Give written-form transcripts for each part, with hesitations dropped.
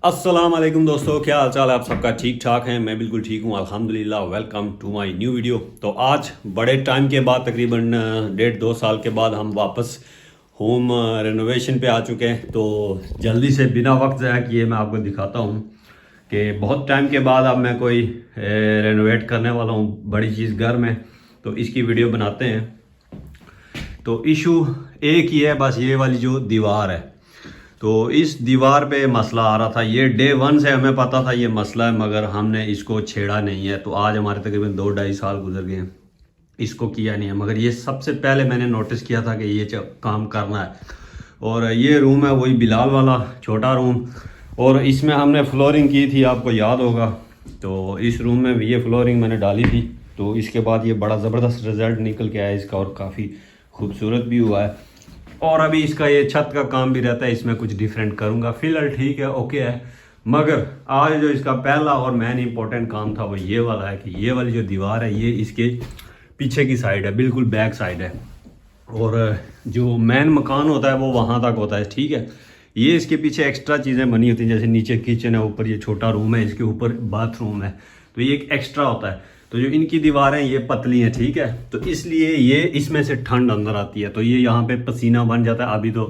अस्सलाम वालेकुम दोस्तों, क्या हाल चाल है आप सबका? ठीक ठाक है, मैं बिल्कुल ठीक हूँ अल्हम्दुलिल्लाह। Welcome to my new video. तो आज बड़े टाइम के बाद तकरीबन 1.5-2 साल के बाद हम वापस होम रेनोवेशन पे आ चुके हैं। तो जल्दी से बिना वक्त ज़ाया किए मैं आपको दिखाता हूँ कि बहुत टाइम के बाद अब मैं कोई रेनोवेट करने वाला हूँ बड़ी चीज़ घर में। तो इसकी वीडियो बनाते हैं। तो इशू एक ही है, बस ये वाली जो दीवार है। तो इस दीवार पे मसला आ रहा था, ये डे वन से हमें पता था ये मसला है, मगर हमने इसको छेड़ा नहीं है। तो आज हमारे तकरीबन 2-2.5 साल गुजर गए हैं, इसको किया नहीं है। मगर ये सबसे पहले मैंने नोटिस किया था कि ये काम करना है। और ये रूम है वही बिलाल वाला छोटा रूम, और इसमें हमने फ्लोरिंग की थी, आपको याद होगा। तो इस रूम में ये फ्लोरिंग मैंने डाली थी। तो इसके बाद ये बड़ा ज़बरदस्त रिज़ल्ट निकल के आया इसका, और काफ़ी खूबसूरत भी हुआ है। और अभी इसका ये छत का काम भी रहता है, इसमें कुछ डिफरेंट करूँगा। फिलहाल ठीक है, ओके है। मगर आज जो इसका पहला और मेन इंपॉर्टेंट काम था वो ये वाला है कि ये वाली जो दीवार है ये इसके पीछे की साइड है, बिल्कुल बैक साइड है। और जो मेन मकान होता है वो वहाँ तक होता है, ठीक है। ये इसके पीछे एक्स्ट्रा चीज़ें बनी होती हैं, जैसे नीचे किचन है, ऊपर ये छोटा रूम है, इसके ऊपर बाथरूम है। तो ये एक एक्स्ट्रा होता है। तो जो इनकी दीवारें ये पतली हैं, ठीक है। तो इसलिए ये इसमें से ठंड अंदर आती है, तो ये यहाँ पे पसीना बन जाता है। अभी तो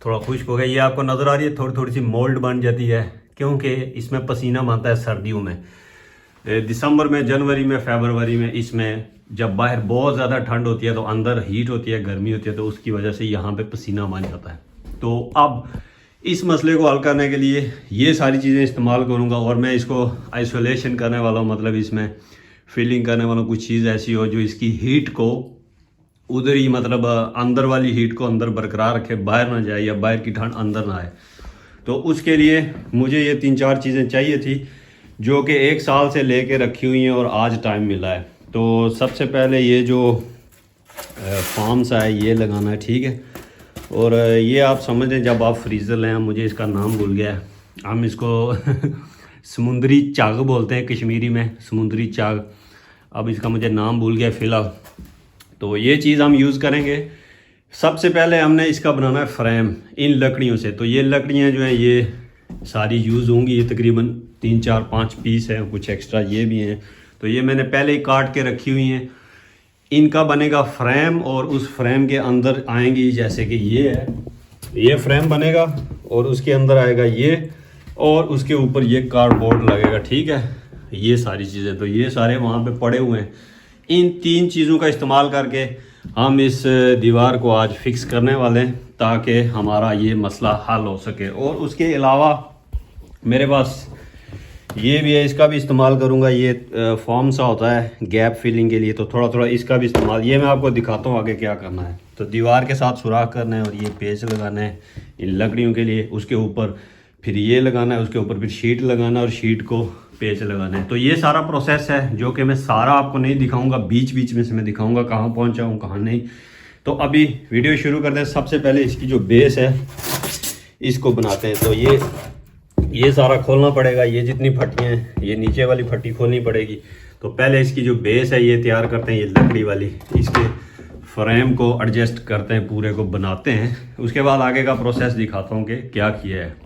थोड़ा खुश्क हो गया, ये आपको नज़र आ रही है, थोड़ी थोड़ी सी मोल्ड बन जाती है, क्योंकि इसमें पसीना बनता है सर्दियों में। दिसंबर में, जनवरी में, फरवरी में इसमें जब बाहर बहुत ज़्यादा ठंड होती है तो अंदर हीट होती है, गर्मी होती है, तो उसकी वजह से यहाँ पे पसीना बन जाता है। तो अब इस मसले को हल करने के लिए ये सारी चीज़ें इस्तेमाल करूँगा, और मैं इसको आइसोलेशन करने वाला हूँ, मतलब इसमें फीलिंग करने वाला कुछ चीज़ ऐसी हो जो इसकी हीट को उधर ही, मतलब अंदर वाली हीट को अंदर बरकरार रखे, बाहर ना जाए, या बाहर की ठंड अंदर ना आए। तो उसके लिए मुझे ये 3-4 चीज़ें चाहिए थी, जो कि 1 साल से लेके रखी हुई हैं और आज टाइम मिला है। तो सबसे पहले ये जो फार्म सा है ये लगाना है, ठीक है। और ये आप समझ लें, जब आप फ्रीज़र लें, मुझे इसका नाम भूल गया है, हम इसको समुंदरी चाग बोलते हैं कश्मीरी में, समुंदरी चाग। अब इसका मुझे नाम भूल गया फ़िलहाल। तो ये चीज़ हम यूज़ करेंगे। सबसे पहले हमने इसका बनाना है फ्रेम इन लकड़ियों से। तो ये लकड़ियाँ जो हैं ये सारी यूज़ होंगी, ये तकरीबन 3-4-5 पीस हैं, कुछ एक्स्ट्रा ये भी हैं। तो ये मैंने पहले ही काट के रखी हुई हैं। इनका बनेगा फ्रेम, और उस फ्रेम के अंदर आएंगी, जैसे कि ये है, ये फ्रेम बनेगा, और उसके अंदर आएगा ये, और उसके ऊपर ये कार्डबोर्ड लगेगा, ठीक है। ये सारी चीज़ें, तो ये सारे वहाँ पे पड़े हुए हैं। इन 3 चीज़ों का इस्तेमाल करके हम इस दीवार को आज फिक्स करने वाले हैं, ताकि हमारा ये मसला हल हो सके। और उसके अलावा मेरे पास ये भी है, इसका भी इस्तेमाल करूँगा। ये फॉर्म सा होता है गैप फिलिंग के लिए, तो थोड़ा थोड़ा इसका भी इस्तेमाल, ये मैं आपको दिखाता हूँ आगे क्या करना है। तो दीवार के साथ सुराख करना है, और ये पेच लगाना है इन लकड़ियों के लिए, उसके ऊपर फिर ये लगाना है, उसके ऊपर फिर शीट लगाना है, और शीट को पेच लगाना है। तो ये सारा प्रोसेस है, जो कि मैं सारा आपको नहीं दिखाऊंगा, बीच बीच में से मैं दिखाऊंगा कहाँ पहुँचा हूँ कहाँ नहीं। तो अभी वीडियो शुरू करते हैं। सबसे पहले इसकी जो बेस है इसको बनाते हैं। तो ये सारा खोलना पड़ेगा, ये जितनी फट्टियाँ हैं, ये नीचे वाली फट्टी खोलनी पड़ेगी। तो पहले इसकी जो बेस है ये तैयार करते हैं, ये लकड़ी वाली, इसके फ्रेम को एडजस्ट करते हैं, पूरे को बनाते हैं। उसके बाद आगे का प्रोसेस दिखाता हूँ कि क्या किया है।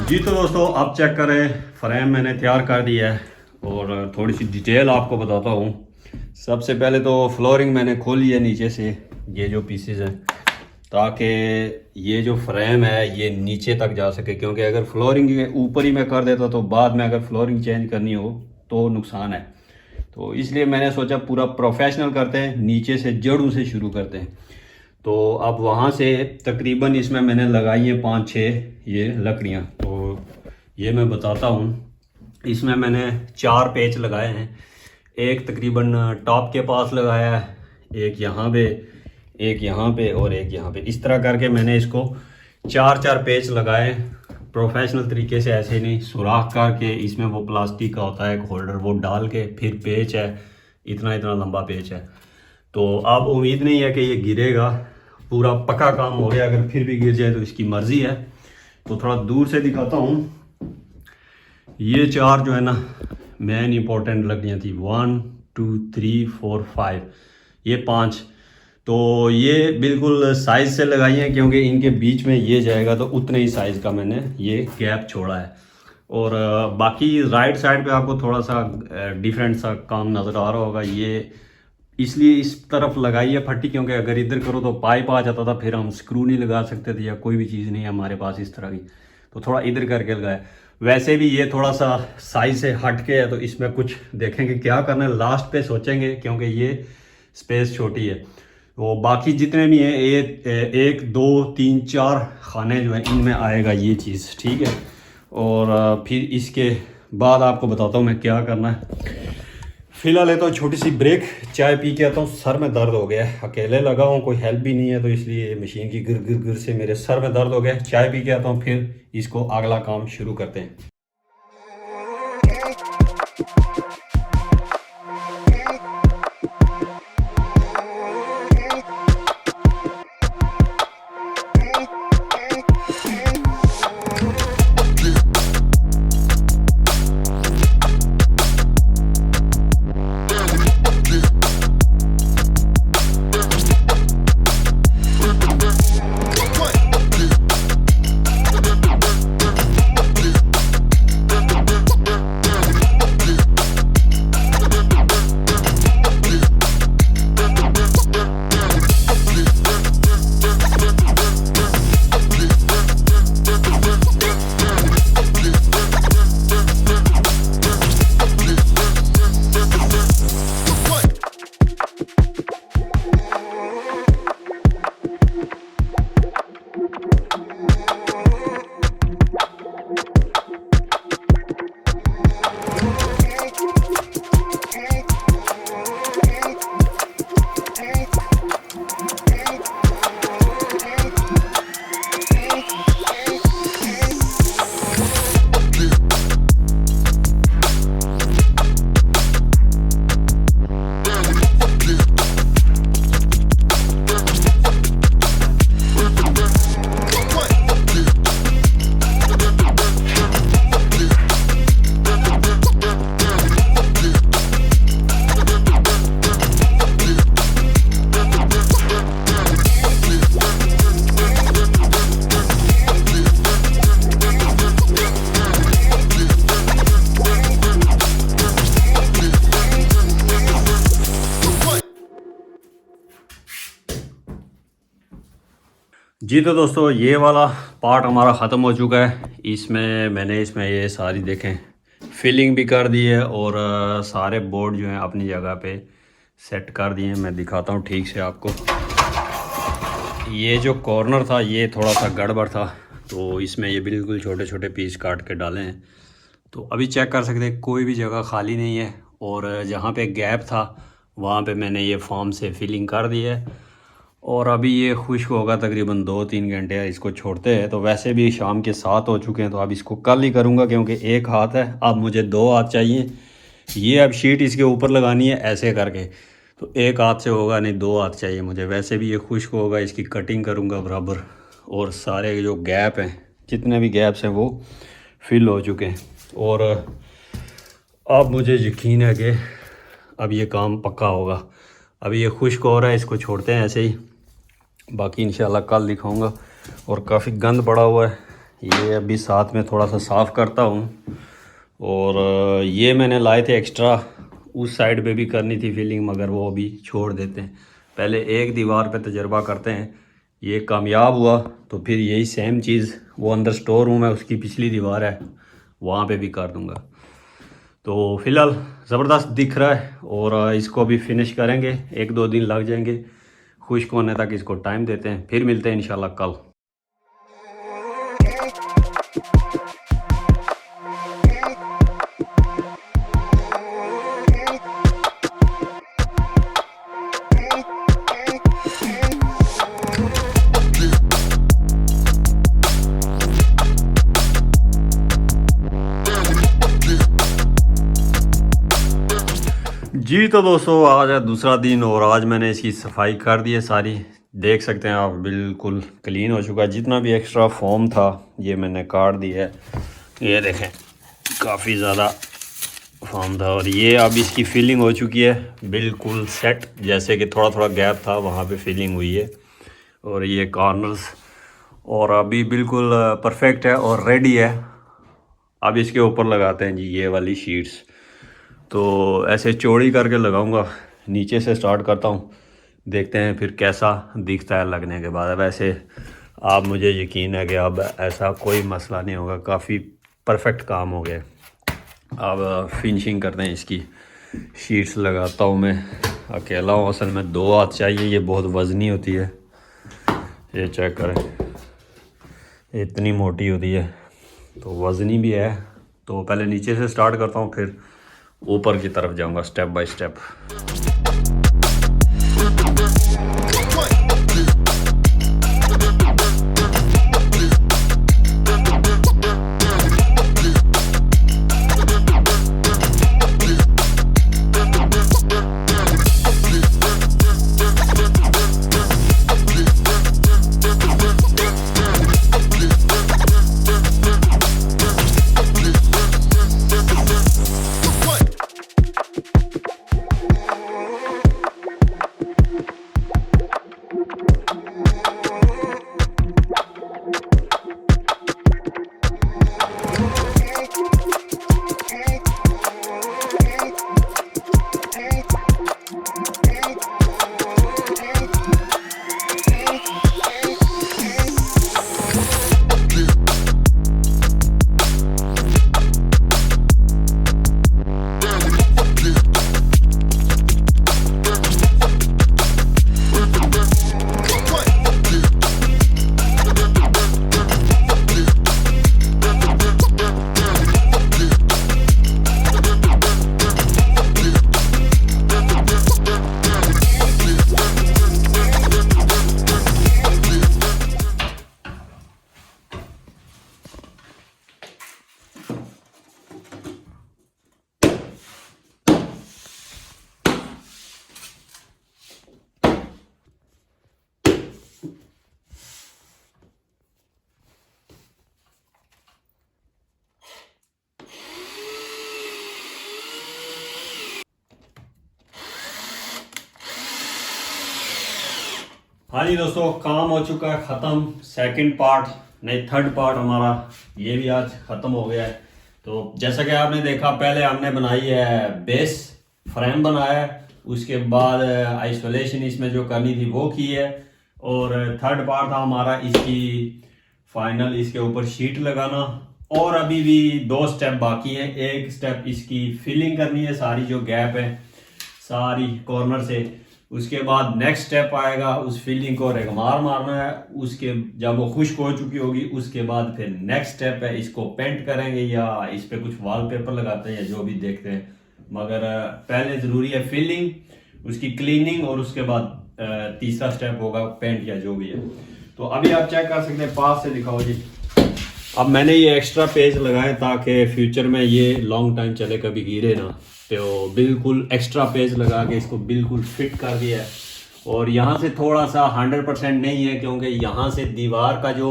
जी तो दोस्तों, अब चेक करें, फ्रेम मैंने तैयार कर दिया है, और थोड़ी सी डिटेल आपको बताता हूँ। सबसे पहले तो फ्लोरिंग मैंने खोली है नीचे से, ये जो पीसेस हैं, ताकि ये जो फ्रेम है ये नीचे तक जा सके। क्योंकि अगर फ्लोरिंग के ऊपर ही मैं कर देता तो बाद में अगर फ्लोरिंग चेंज करनी हो तो नुकसान है। तो इसलिए मैंने सोचा पूरा प्रोफेशनल करते हैं, नीचे से जड़ों से शुरू करते हैं। तो अब वहाँ से तकरीबन इसमें मैंने लगाई है 5-6 ये लकड़ियाँ। तो ये मैं बताता हूँ, इसमें मैंने 4 पेच लगाए हैं। एक तकरीबन टॉप के पास लगाया है, एक यहाँ पे, एक यहाँ पे और एक यहाँ पे। इस तरह करके मैंने इसको 4 पेच लगाए प्रोफेशनल तरीके से, ऐसे नहीं सुराख करके। इसमें वो प्लास्टिक का होता है एक होल्डर, वो डाल के फिर पेच है, इतना इतना लंबा पेच है। तो अब उम्मीद नहीं है कि ये गिरेगा, पूरा पक्का काम हो गया। अगर फिर भी गिर जाए तो इसकी मर्ज़ी है। तो थोड़ा दूर से दिखाता हूँ। ये 4 जो है ना मेन इंपॉर्टेंट लकड़ियाँ थी, 1 2 3 4 5, ये 5। तो ये बिल्कुल साइज़ से लगाई हैं, क्योंकि इनके बीच में ये जाएगा तो उतने ही साइज़ का मैंने ये गैप छोड़ा है। और बाकी राइट साइड पे आपको थोड़ा सा डिफरेंट सा काम नज़र आ रहा होगा। ये इसलिए इस तरफ लगाई है फट्टी, क्योंकि अगर इधर करो तो पाइप आ जाता था, फिर हम स्क्रू नहीं लगा सकते थे या कोई भी चीज़ नहीं है हमारे पास इस तरह की। तो थोड़ा इधर करके लगाया। वैसे भी ये थोड़ा सा साइज से हट के है, तो इसमें कुछ देखेंगे क्या करना है, लास्ट पे सोचेंगे, क्योंकि ये स्पेस छोटी है। वो बाकी जितने भी हैं 1 2 3 4 खाने जो हैं इनमें आएगा ये चीज़, ठीक है। और फिर इसके बाद आपको बताता हूँ मैं क्या करना है। फ़िलहाल लेता हूँ छोटी सी ब्रेक, चाय पी के आता हूँ। सर में दर्द हो गया है, अकेले लगा हूँ, कोई हेल्प भी नहीं है, तो इसलिए मशीन की गिर गिर गिर से मेरे सर में दर्द हो गया है। चाय पी के आता हूँ, फिर इसको अगला काम शुरू करते हैं। जी तो दोस्तों ये वाला पार्ट हमारा ख़त्म हो चुका है। इसमें मैंने ये सारी देखें फिलिंग भी कर दी है, और सारे बोर्ड जो हैं अपनी जगह पे सेट कर दिए हैं। मैं दिखाता हूँ ठीक से आपको। ये जो कॉर्नर था ये थोड़ा सा गड़बड़ था, तो इसमें ये बिल्कुल छोटे छोटे पीस काट के डाले हैं। तो अभी चेक कर सकते हैं कोई भी जगह खाली नहीं है, और जहाँ पे गैप था वहाँ पे मैंने ये फॉर्म से फिलिंग कर दी है। और अभी ये खुश्क होगा तकरीबन 2-3 घंटे इसको छोड़ते हैं। तो वैसे भी शाम के 7 हो चुके हैं, तो अब इसको कल ही करूँगा, क्योंकि एक हाथ है, अब मुझे 2 हाथ चाहिए। ये अब शीट इसके ऊपर लगानी है ऐसे करके, तो एक हाथ से होगा नहीं, 2 हाथ चाहिए मुझे। वैसे भी ये खुश्क होगा, इसकी कटिंग करूँगा बराबर, और सारे जो गैप हैं, जितने भी गैप्स हैं वो फिल हो चुके हैं। और अब मुझे यकीन है कि अब ये काम पक्का होगा। अभी ये खुश्क हो रहा है, इसको छोड़ते हैं ऐसे ही, बाकी इंशाल्लाह कल दिखाऊंगा। और काफ़ी गंद पड़ा हुआ है, ये अभी साथ में थोड़ा सा साफ़ करता हूँ। और ये मैंने लाए थे एक्स्ट्रा, उस साइड पे भी करनी थी फिलिंग, मगर वो अभी छोड़ देते हैं। पहले एक दीवार पे तजर्बा करते हैं, ये कामयाब हुआ तो फिर यही सेम चीज़ वो अंदर स्टोर रूम है, उसकी पिछली दीवार है, वहाँ पे भी कर दूँगा। तो फ़िलहाल ज़बरदस्त दिख रहा है, और इसको भी फिनिश करेंगे, 1-2 दिन लग जाएंगे खुश्क होने तक। इसको टाइम देते हैं, फिर मिलते हैं इंशाल्लाह कल। जी तो दोस्तों आज है दूसरा दिन और आज मैंने इसकी सफाई कर दी है सारी। देख सकते हैं आप बिल्कुल क्लीन हो चुका है। जितना भी एक्स्ट्रा फोम था ये मैंने काट दिया है। ये देखें काफ़ी ज़्यादा फोम था और ये अब इसकी फिलिंग हो चुकी है बिल्कुल सेट। जैसे कि थोड़ा थोड़ा गैप था वहाँ पे फिलिंग हुई है और ये कॉर्नर्स और अभी बिल्कुल परफेक्ट है और रेडी है। अब इसके ऊपर लगाते हैं जी ये वाली शीट्स। तो ऐसे चौड़ी करके लगाऊंगा, नीचे से स्टार्ट करता हूँ, देखते हैं फिर कैसा दिखता है लगने के बाद। अब ऐसे आप मुझे यकीन है कि अब ऐसा कोई मसला नहीं होगा, काफ़ी परफेक्ट काम हो गया। अब फिनिशिंग करते हैं इसकी। शीट्स लगाता हूँ मैं, अकेला हूँ, असल में 2 हाथ चाहिए, ये बहुत वज़नी होती है। ये चेक करें इतनी मोटी होती है तो वज़नी भी है। तो पहले नीचे से स्टार्ट करता हूँ फिर ऊपर की तरफ जाऊंगा स्टेप बाय स्टेप। हाँ जी दोस्तों, काम हो चुका है ख़त्म। सेकंड पार्ट नहीं, थर्ड पार्ट हमारा ये भी आज ख़त्म हो गया है। तो जैसा कि आपने देखा, पहले हमने बनाई है बेस, फ्रेम बनाया है, उसके बाद आइसोलेशन इसमें जो करनी थी वो की है, और थर्ड पार्ट था हमारा इसकी फाइनल, इसके ऊपर शीट लगाना। और अभी भी 2 स्टेप बाकी हैं। एक स्टेप इसकी फिलिंग करनी है, सारी जो गैप है सारी कॉर्नर से। उसके बाद नेक्स्ट स्टेप आएगा, उस फिलिंग को रेगमार मारना है। उसके जब वो खुश्क हो चुकी होगी उसके बाद फिर नेक्स्ट स्टेप है, इसको पेंट करेंगे या इस पे कुछ वॉलपेपर लगाते हैं या जो भी देखते हैं। मगर पहले ज़रूरी है फिलिंग, उसकी क्लीनिंग, और उसके बाद तीसरा स्टेप होगा पेंट या जो भी है। तो अभी आप चेक कर सकते हैं, पास से दिखाओ जी। अब मैंने ये एक्स्ट्रा पेज लगाए ताकि फ्यूचर में ये लॉन्ग टाइम चले, कभी गिरे ना। तो बिल्कुल एक्स्ट्रा पेज लगा के इसको बिल्कुल फिट कर दिया है। और यहाँ से थोड़ा सा 100% नहीं है, क्योंकि यहाँ से दीवार का जो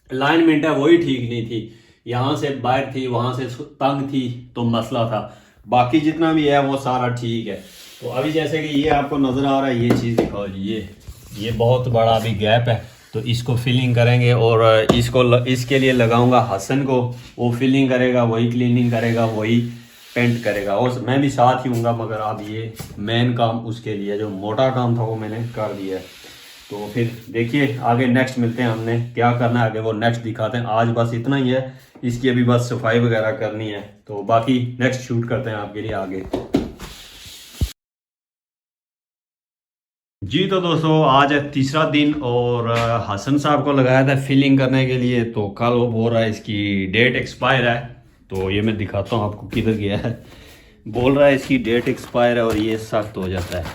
अलाइनमेंट है वही ठीक नहीं थी। यहाँ से बाहर थी, वहाँ से तंग थी, तो मसला था। बाकी जितना भी है वो सारा ठीक है। तो अभी जैसे कि ये आपको नज़र आ रहा है, ये चीज़ दिखाओ जी, ये बहुत बड़ा अभी गैप है, तो इसको फिलिंग करेंगे। और इसके लिए लगाऊंगा हसन को, वो फिलिंग करेगा, वही क्लीनिंग करेगा, वही पेंट करेगा, और मैं भी साथ ही हूँगा। मगर अब ये मेन काम उसके लिए, जो मोटा काम था वो मैंने कर दिया है। तो फिर देखिए आगे नेक्स्ट मिलते हैं, हमने क्या करना है आगे वो नेक्स्ट दिखाते हैं। आज बस इतना ही है, इसकी अभी बस सफाई वगैरह करनी है, तो बाकी नेक्स्ट शूट करते हैं आपके लिए आगे। जी तो दोस्तों आज है तीसरा दिन और हसन साहब को लगाया था फिलिंग करने के लिए। तो कल वो बोल रहा है इसकी डेट एक्सपायर है, तो ये मैं दिखाता हूँ आपको किधर गया है। बोल रहा है इसकी डेट एक्सपायर है और ये सख्त हो जाता है।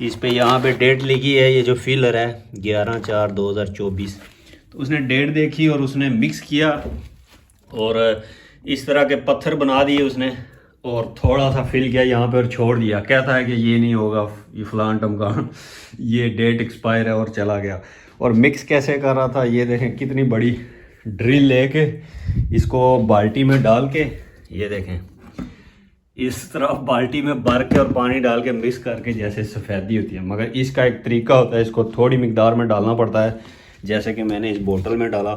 इस पे यहाँ पे डेट लिखी है, ये जो फिलर है 11/4/2024। तो उसने डेट देखी और उसने मिक्स किया और इस तरह के पत्थर बना दिए उसने। और थोड़ा सा फिल किया यहाँ पे और छोड़ दिया। कहता है कि ये नहीं होगा, ये फलान टमकान, ये डेट एक्सपायर है, और चला गया। और मिक्स कैसे कर रहा था, ये देखें कितनी बड़ी ड्रिल लेके इसको बाल्टी में डाल के, ये देखें इस तरफ बाल्टी में भर के और पानी डाल के मिक्स करके, जैसे सफ़ेदी होती है। मगर इसका एक तरीका होता है, इसको थोड़ी मिकदार में डालना पड़ता है, जैसे कि मैंने इस बोतल में डाला,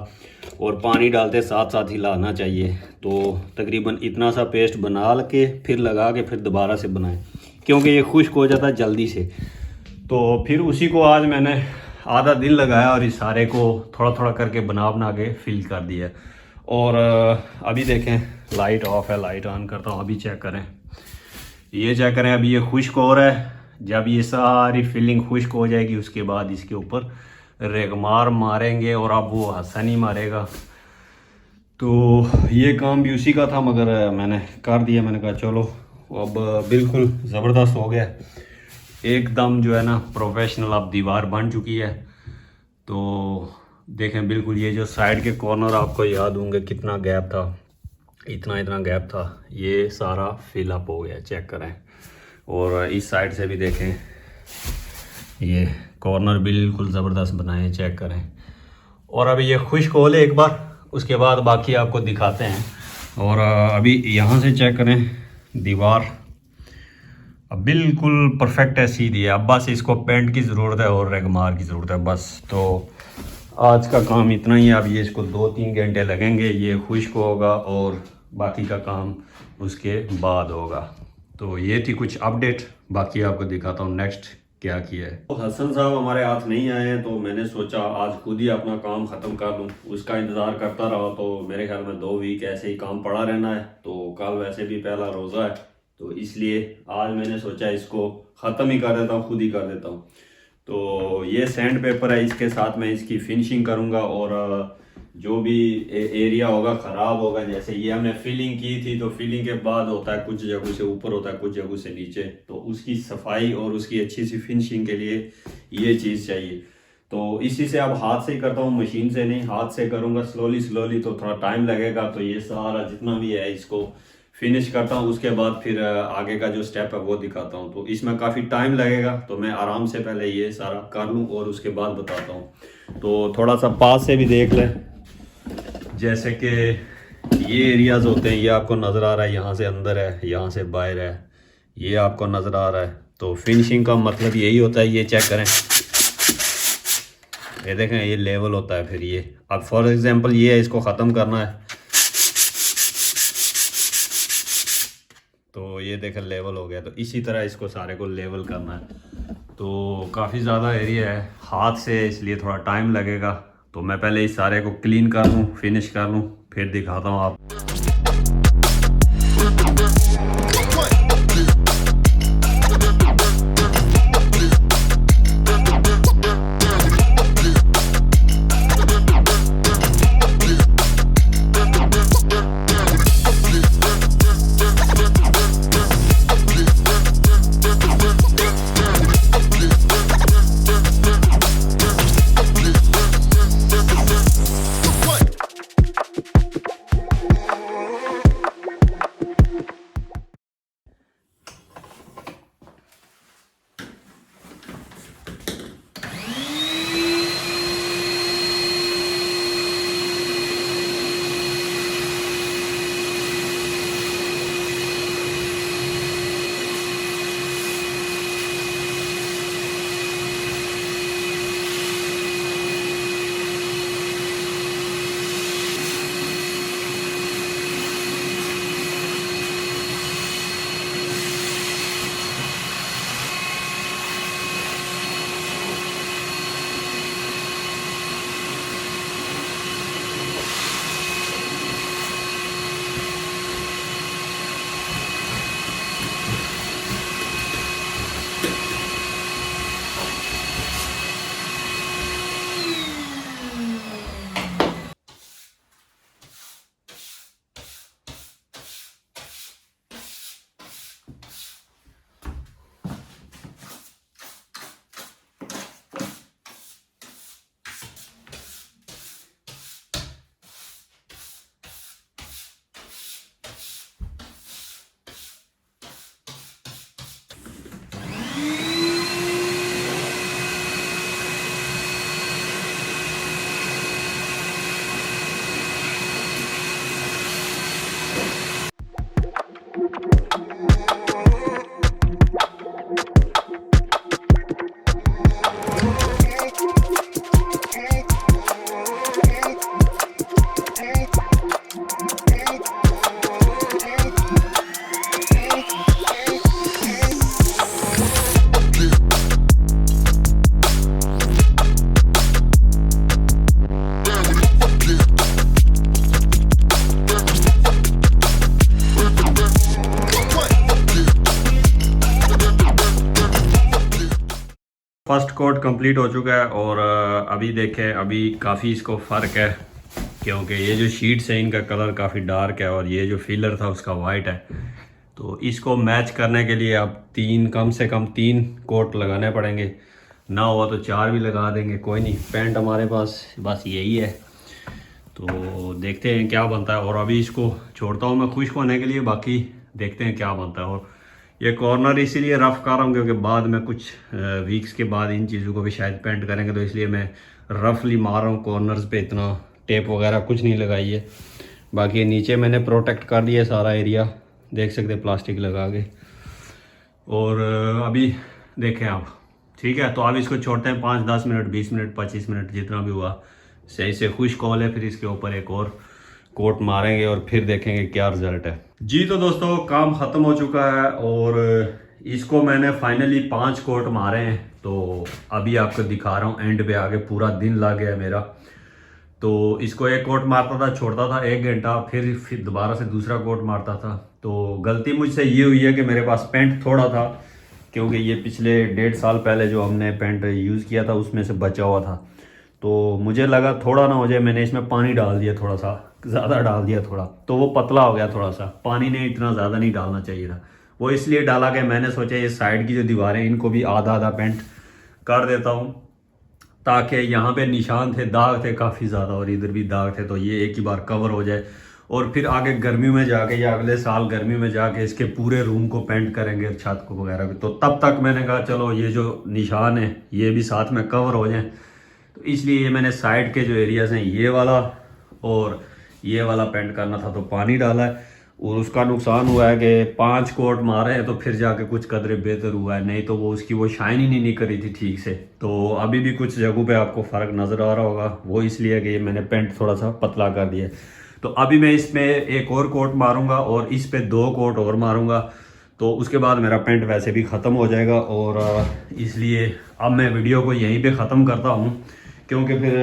और पानी डालते साथ साथ हिलाना चाहिए। तो तकरीबन इतना सा पेस्ट बना के फिर लगा के फिर दोबारा से बनाएं, क्योंकि ये खुश्क हो जाता है जल्दी से। तो फिर उसी को आज मैंने आधा दिन लगाया और इस सारे को थोड़ा थोड़ा करके बना के फिल कर दिया। और अभी देखें लाइट ऑफ है, लाइट ऑन करता हूँ, अभी चेक करें, ये चेक करें, अभी ये खुश्क हो रहा है। जब ये सारी फिलिंग खुश्क हो जाएगी उसके बाद इसके ऊपर रेगमार मारेंगे, और अब वो हंसा नहीं मारेगा। तो ये काम भी उसी का था, मगर मैंने कर दिया। मैंने कहा चलो अब बिल्कुल ज़बरदस्त हो गया एकदम, जो है ना प्रोफेशनल अब दीवार बन चुकी है। तो देखें बिल्कुल ये जो साइड के कॉर्नर आपको याद होंगे कितना गैप था, इतना गैप था, ये सारा फिल अप हो गया, चेक करें। और इस साइड से भी देखें, ये कॉर्नर बिल्कुल ज़बरदस्त बनाए, चेक करें। और अभी ये खुश्क हो ले एक बार, उसके बाद बाकी आपको दिखाते हैं। और अभी यहाँ से चेक करें, दीवार अब बिल्कुल परफेक्ट है, सीधी है। अब बस इसको पेंट की ज़रूरत है और रेगमार की ज़रूरत है बस। तो आज का काम इतना ही है। अब ये इसको 2-3 घंटे लगेंगे, ये खुश्क होगा और बाकी का काम उसके बाद होगा। तो ये थी कुछ अपडेट, बाकी आपको दिखाता हूँ नेक्स्ट क्या किया है। तो हसन साहब हमारे हाथ नहीं आए हैं, तो मैंने सोचा आज खुद ही अपना काम ख़त्म कर लूँ। उसका इंतज़ार करता रहा तो मेरे ख्याल में 2 वीक ऐसे ही काम पड़ा रहना है। तो कल वैसे भी पहला रोज़ा है, तो इसलिए आज मैंने सोचा इसको ख़त्म ही कर देता हूँ, खुद ही कर देता हूँ। तो ये सैंड पेपर है, इसके साथ मैं इसकी फिनिशिंग करूँगा। और जो भी एरिया होगा ख़राब होगा, जैसे ये हमने फिलिंग की थी, तो फिलिंग के बाद होता है कुछ जगहों से ऊपर होता है, कुछ जगहों से नीचे, तो उसकी सफाई और उसकी अच्छी सी फिनिशिंग के लिए ये चीज़ चाहिए। तो इसी से अब हाथ से ही करता हूँ, मशीन से नहीं, हाथ से करूँगा स्लोली, तो थोड़ा टाइम लगेगा। तो ये सारा जितना भी है इसको फिनिश करता हूँ, उसके बाद फिर आगे का जो स्टेप है वो दिखाता हूँ। तो इसमें काफ़ी टाइम लगेगा, तो मैं आराम से पहले ये सारा कर लूँ और उसके बाद बताता हूँ। तो थोड़ा सा पास से भी देख लें, जैसे कि ये एरियाज़ होते हैं, ये आपको नज़र आ रहा है, यहाँ से अंदर है, यहाँ से बाहर है, ये आपको नज़र आ रहा है। तो फिनिशिंग का मतलब यही होता है, ये चेक करें, ये देखें, ये लेवल होता है। फिर ये अब फॉर एग्जांपल ये है, इसको ख़त्म करना है, तो ये देखें लेवल हो गया। तो इसी तरह इसको सारे को लेवल करना है। तो काफ़ी ज़्यादा एरिया है हाथ से, इसलिए थोड़ा टाइम लगेगा। तो मैं पहले इस सारे को क्लीन कर लूँ, फिनिश कर लूँ, फिर दिखाता हूँ आप। फर्स्ट कोट कंप्लीट हो चुका है और अभी देखें अभी काफ़ी इसको फ़र्क है, क्योंकि ये जो शीट्स है इनका कलर काफ़ी डार्क है और ये जो फिलर था उसका वाइट है। तो इसको मैच करने के लिए अब कम से कम 3 कोट लगाने पड़ेंगे, ना हुआ तो 4 भी लगा देंगे, कोई नहीं। पेंट हमारे पास बस यही है, तो देखते हैं क्या बनता है। और अभी इसको छोड़ता हूँ मैं खुश्क होने के लिए, बाकी देखते हैं क्या बनता है। और ये कॉर्नर इसीलिए रफ़ कर रहा हूँ क्योंकि बाद में कुछ वीक्स के बाद इन चीज़ों को भी शायद पेंट करेंगे, तो इसलिए मैं रफली मार रहा हूँ। कॉर्नर्स पे इतना टेप वगैरह कुछ नहीं लगाई है। बाकी नीचे मैंने प्रोटेक्ट कर दिया सारा एरिया, देख सकते हैं प्लास्टिक लगा के। और अभी देखें आप, ठीक है। तो अब इसको छोड़ते हैं 5-10 मिनट, 20 मिनट, 25 मिनट, जितना भी हुआ सही से खुश्क हो ले, फिर इसके ऊपर एक और कोट मारेंगे और फिर देखेंगे क्या रिजल्ट है जी। तो दोस्तों काम ख़त्म हो चुका है और इसको मैंने फाइनली 5 कोट मारे हैं। तो अभी आपको दिखा रहा हूँ, एंड पे आके पूरा दिन लग गया मेरा। तो इसको एक कोट मारता था, छोड़ता था 1 घंटा, फिर दोबारा से दूसरा कोट मारता था। तो गलती मुझसे ये हुई है कि मेरे पास पेंट थोड़ा था, क्योंकि ये पिछले 1.5 साल पहले जो हमने पेंट यूज़ किया था उसमें से बचा हुआ था। तो मुझे लगा थोड़ा ना हो जाए, मैंने इसमें पानी डाल दिया, थोड़ा सा ज़्यादा डाल दिया थोड़ा, तो वो पतला हो गया थोड़ा सा। पानी ने इतना ज़्यादा नहीं डालना चाहिए था, वो इसलिए डाला कि मैंने सोचा ये साइड की जो दीवारें इनको भी आधा आधा पेंट कर देता हूँ, ताकि यहाँ पे निशान थे, दाग थे काफ़ी ज़्यादा और इधर भी दाग थे, तो ये एक ही बार कवर हो जाए। और फिर आगे गर्मियों में जाके या अगले साल गर्मी में जाके इसके पूरे रूम को पेंट करेंगे, छत को वगैरह भी। तो तब तक मैंने कहा चलो ये जो निशान है ये भी साथ में कवर हो जाए। तो इसलिए ये मैंने साइड के जो एरियाज़ हैं ये वाला और ये वाला पेंट करना था, तो पानी डाला है। और उसका नुकसान हुआ है कि 5 कोट मारे हैं तो फिर जाके कुछ कदरे बेहतर हुआ है, नहीं तो वो उसकी वो शाइन ही नहीं निकल रही थी ठीक से। तो अभी भी कुछ जगहों पे आपको फ़र्क नज़र आ रहा होगा, वो इसलिए कि मैंने पेंट थोड़ा सा पतला कर दिया। तो अभी मैं इसमें एक और कोट मारूंगा और इस पे 2 कोट और मारूंगा, तो उसके बाद मेरा पेंट वैसे भी ख़त्म हो जाएगा। और इसलिए अब मैं वीडियो को यहीं पे ख़त्म करता हूँ, क्योंकि फिर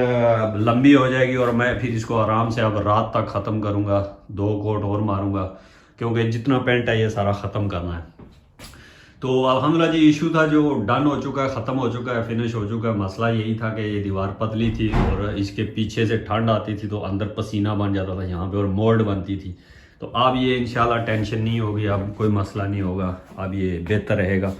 लंबी हो जाएगी और मैं फिर इसको आराम से अब रात तक ख़त्म करूँगा। 2 कोट और मारूंगा, क्योंकि जितना पेंट है ये सारा ख़त्म करना है। तो अल्हम्दुलिल्लाह जी, इशू था जो डन हो चुका है, ख़त्म हो चुका है, फिनिश हो चुका है। मसला यही था कि ये दीवार पतली थी और इसके पीछे से ठंड आती थी तो अंदर पसीना बन जाता था यहाँ पे और मोल्ड बनती थी। तो अब ये इंशाल्लाह टेंशन नहीं होगी, अब कोई मसला नहीं होगा, अब ये बेहतर रहेगा।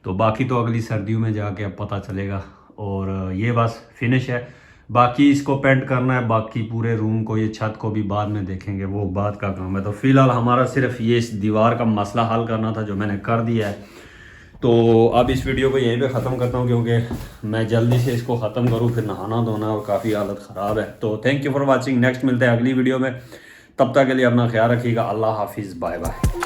तो बाकी तो अगली सर्दियों में जाके अब पता चलेगा। और ये बस फिनिश है, बाकी इसको पेंट करना है, बाकी पूरे रूम को, ये छत को भी बाद में देखेंगे, वो बाद का काम है। तो फिलहाल हमारा सिर्फ ये इस दीवार का मसला हल करना था, जो मैंने कर दिया है। तो अब इस वीडियो को यहीं पे ख़त्म करता हूँ, क्योंकि मैं जल्दी से इसको ख़त्म करूँ, फिर नहाना धोना और काफ़ी हालत ख़राब है। तो thank you for watching, next मिलते हैं अगली वीडियो में। तब तक के लिए अपना ख्याल रखिएगा। अल्लाह हाफिज़, बाय बाय।